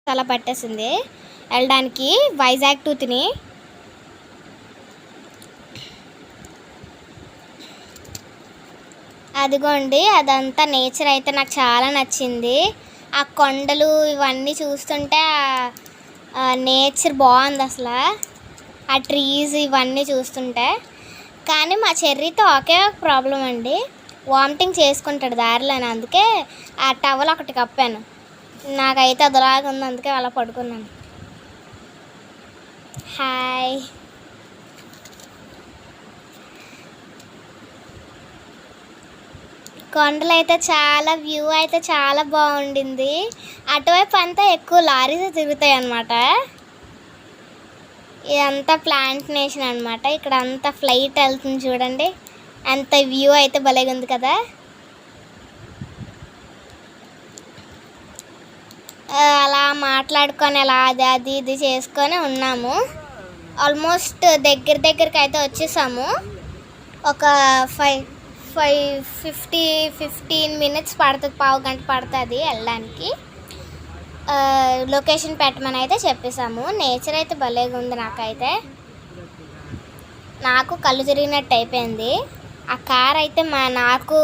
చాలా పట్టేసింది వెళ్ళడానికి వైజాగ్ టు తిని. అదిగోండి అదంతా నేచర్ అయితే నాకు చాలా నచ్చింది. ఆ కొండలు ఇవన్నీ చూస్తుంటే నేచర్ బాగుంది అసలు, ఆ ట్రీస్ ఇవన్నీ చూస్తుంటే. కానీ మా చెర్రీతో ఒకే ఒక ప్రాబ్లం అండి, వామిటింగ్ చేసుకుంటాడు దారిలోనే. అందుకే ఆ టవల్ ఒకటి కప్పాను. నాకైతే అదలాగా ఉంది, అందుకే అలా పడుకున్నాను. హాయ్. కొండలు అయితే చాలా వ్యూ అయితే చాలా బాగుండింది. అటువైపు అంతా ఎక్కువ లారీస్ తిరుగుతాయి అన్నమాట. ఇదంతా ప్లాంటేషన్ అనమాట. ఇక్కడ అంతా ఫ్లైట్ వెళ్తుంది చూడండి, అంత వ్యూ అయితే భలేగా ఉంది కదా. అలా మాట్లాడుకొని అలా అది ఇది చేసుకొని ఉన్నాము. ఆల్మోస్ట్ దగ్గరికి అయితే వచ్చేసాము. ఒక 15 minutes పడుతుంది, పావు గంట పడుతుంది వెళ్ళడానికి. లొకేషన్ పెట్టమని అయితే చెప్పేసాము. నేచర్ అయితే భలేగా ఉంది. నాకు కళ్ళు తిరిగినట్టు అయిపోయింది. ఆ కార్ అయితే నాకు